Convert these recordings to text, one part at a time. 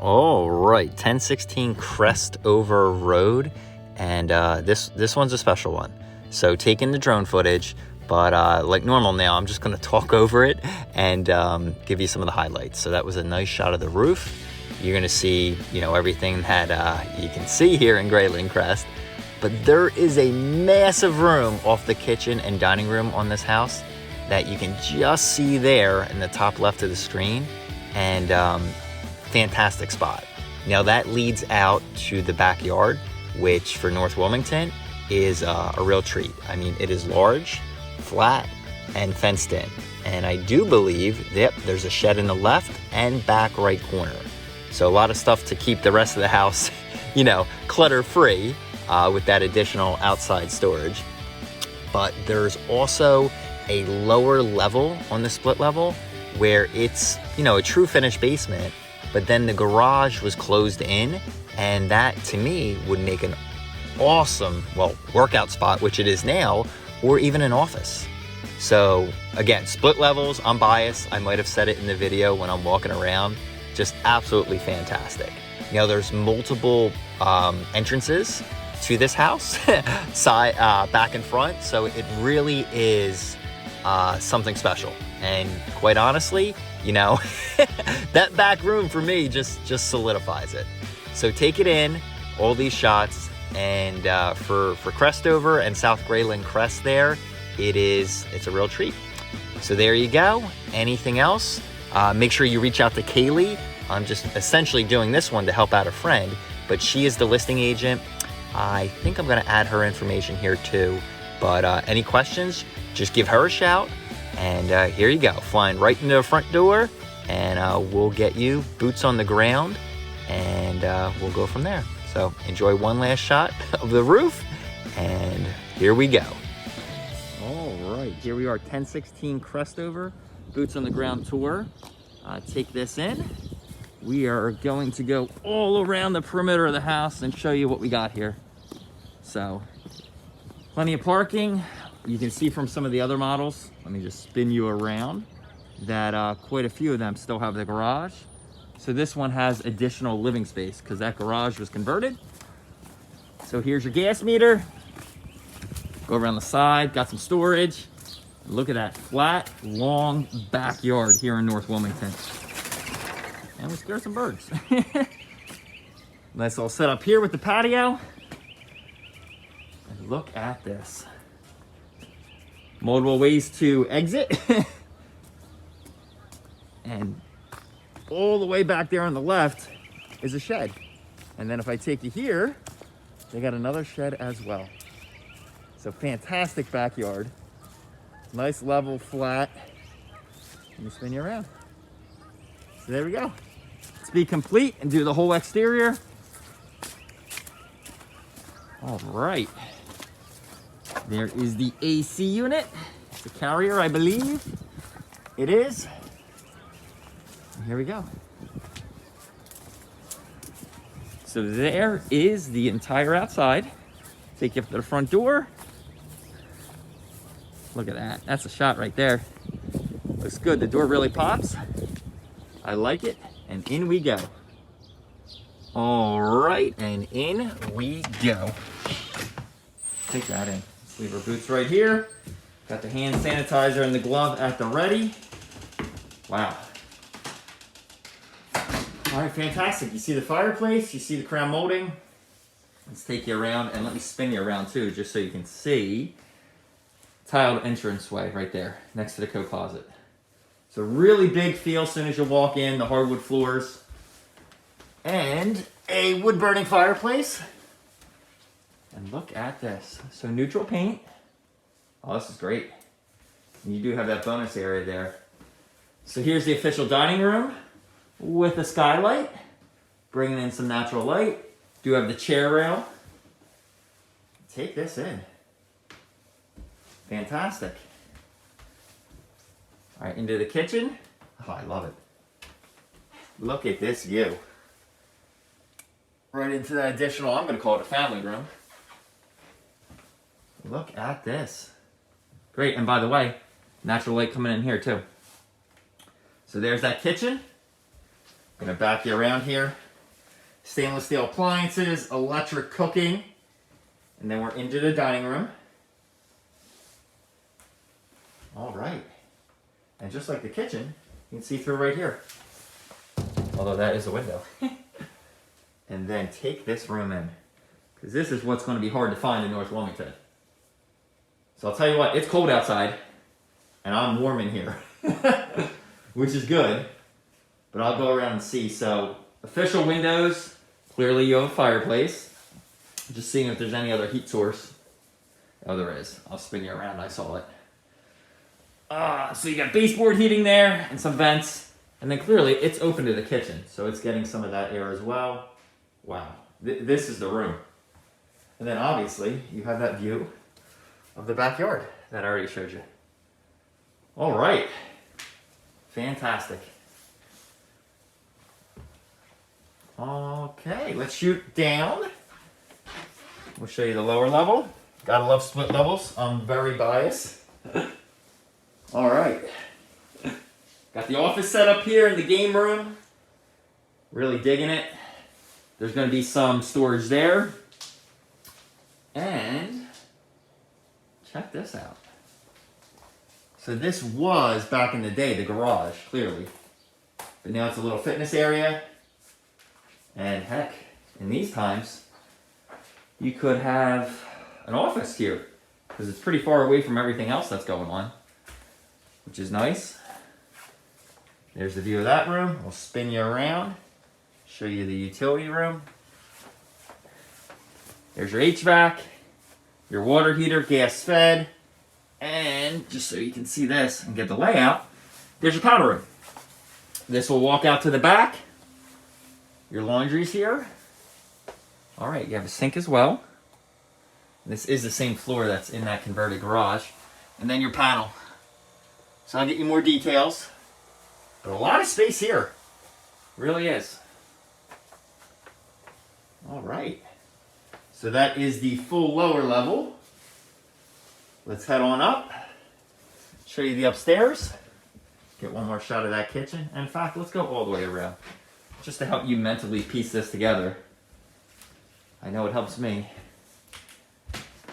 All right, 1016 Crestover Road, and this one's a special one. So taking the drone footage, but like normal now, I'm just going to talk over it and give you some of the highlights. So that was a nice shot of the roof. You're going to see, everything that you can see here in Grayling Crest. But there is a massive room off the kitchen and dining room on this house that you can just see there in the top left of the screen. And fantastic spot. Now that leads out to the backyard, which for North Wilmington is a real treat. I mean, it is large, flat, and fenced in. And I do believe, there's a shed in the left and back right corner. So a lot of stuff to keep the rest of the house, clutter-free with that additional outside storage. But there's also a lower level on the split level where it's, a true finished basement, but then the garage was closed in, and that to me would make an awesome, workout spot, which it is now, or even an office. So again, split levels, I'm biased. I might have said it in the video when I'm walking around, just absolutely fantastic. There's multiple entrances to this house, side, back and front. So it really is something special. And quite honestly, that back room for me just solidifies it. So take it in, all these shots, and for Crestover and South Grayling Crest there, it's a real treat. So there you go. Anything else? Make sure you reach out to Cailey. I'm just essentially doing this one to help out a friend, but she is the listing agent. I think I'm gonna add her information here too. But any questions, just give her a shout. And here you go, flying right into the front door, and we'll get you boots on the ground, and we'll go from there. So enjoy one last shot of the roof, and here we go. All right, here we are, 1016 Crestover, boots on the ground tour. Take this in. We are going to go all around the perimeter of the house and show you what we got here. So, plenty of parking. You can see from some of the other models, let me just spin you around, that quite a few of them still have the garage. So this one has additional living space because that garage was converted. So here's your gas meter. Go around the side, got some storage. Look at that flat, long backyard here in North Wilmington. And we scared some birds. That's all set up here with the patio. And look at this. Multiple ways to exit. And all the way back there on the left is a shed. And then if I take you here, they got another shed as well. So fantastic backyard. Nice level, flat. Let me spin you around. So there we go. Let's be complete and do the whole exterior. All right. There is the AC unit. It's a Carrier, I believe. It is. And here we go. So there is the entire outside. Take you up to the front door. Look at that. That's a shot right there. Looks good. The door really pops. I like it. And in we go. All right, and in we go. Take that in. Let's leave our boots right here. Got the hand sanitizer and the glove at the ready. Wow. All right, fantastic. You see the fireplace, you see the crown molding. Let's take you around, and let me spin you around too, just so you can see. Tiled entranceway right there, next to the coat closet. So really big feel as soon as you walk in, the hardwood floors. And a wood-burning fireplace. And look at this. So neutral paint. Oh, this is great. And you do have that bonus area there. So here's the official dining room with a skylight, bringing in some natural light. Do have the chair rail. Take this in. Fantastic. All right, into the kitchen. Oh, I love it. Look at this view. Right into that additional, I'm gonna call it a family room. Look at this. Great, and by the way, natural light coming in here too. So there's that kitchen. I'm gonna back you around here. Stainless steel appliances, electric cooking. And then we're into the dining room. All right. And just like the kitchen, you can see through right here. Although that is a window. And then take this room in. Because this is what's going to be hard to find in North Wilmington. So I'll tell you what, it's cold outside. And I'm warm in here. Which is good. But I'll go around and see. So, official windows. Clearly you have a fireplace. Just seeing if there's any other heat source. Oh, there is. I'll spin you around. I saw it. So you got baseboard heating there and some vents. And then clearly it's open to the kitchen. So it's getting some of that air as well. Wow. This is the room. And then obviously you have that view of the backyard that I already showed you. All right. Fantastic. Okay, let's shoot down. We'll show you the lower level. Gotta love split levels. I'm very biased. All right. Got the office set up here in the game room. Really digging it. There's going to be some storage there. And check this out. So this was, back in the day, the garage, clearly. But now it's a little fitness area. And heck, in these times, you could have an office here. Because it's pretty far away from everything else that's going on. Which is nice. There's the view of that room. We'll spin you around. Show you the utility room. There's your HVAC. Your water heater, gas fed. And just so you can see this and get the layout, there's your powder room. This will walk out to the back. Your laundry's here. All right, you have a sink as well. This is the same floor that's in that converted garage. And then your panel. So I'll get you more details. But a lot of space here. Really is. All right. So that is the full lower level. Let's head on up. Show you the upstairs. Get one more shot of that kitchen. And in fact, let's go all the way around. Just to help you mentally piece this together. I know it helps me.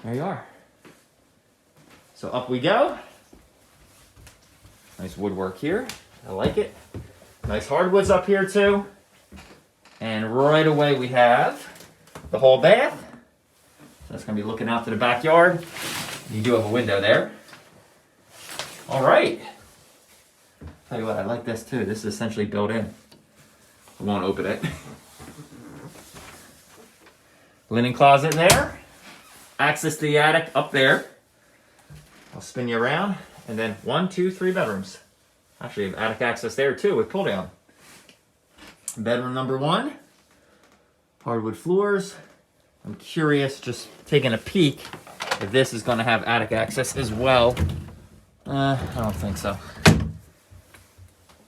There you are. So up we go. Nice woodwork here. I like it. Nice hardwoods up here too. And right away we have the whole bath. So that's going to be looking out to the backyard. You do have a window there. All right. Tell you what, I like this too. This is essentially built in. I won't open it. Linen closet there. Access to the attic up there. I'll spin you around. And then 1, 2, 3 bedrooms. Actually, you have attic access there too with pull down. Bedroom number 1. Hardwood floors. I'm curious, just taking a peek, if this is going to have attic access as well. I don't think so.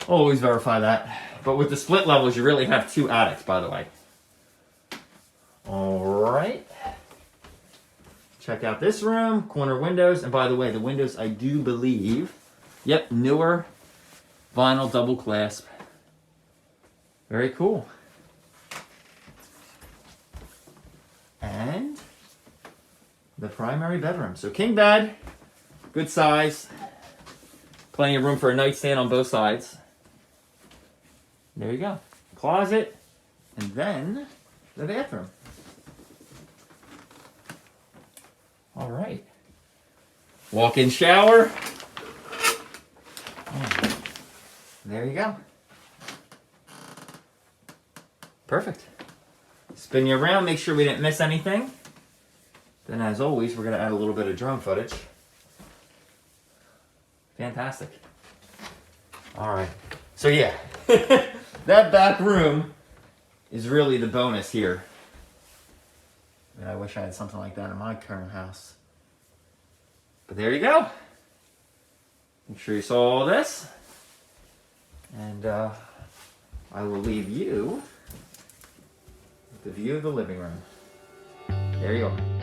Always verify that. But with the split levels, you really have 2 attics, by the way. All right. Check out this room, corner windows. And by the way, the windows, I do believe, yep, newer vinyl double clasp. Very cool. And the primary bedroom. So king bed, good size, plenty of room for a nightstand on both sides. There you go. Closet, and then the bathroom. All right. Walk-in shower. And there you go. Perfect. Spin you around, make sure we didn't miss anything. Then as always, we're going to add a little bit of drone footage. Fantastic. All right. So yeah, that back room is really the bonus here. And I wish I had something like that in my current house. But there you go. Make sure you saw all this. And I will leave you with the view of the living room. There you are.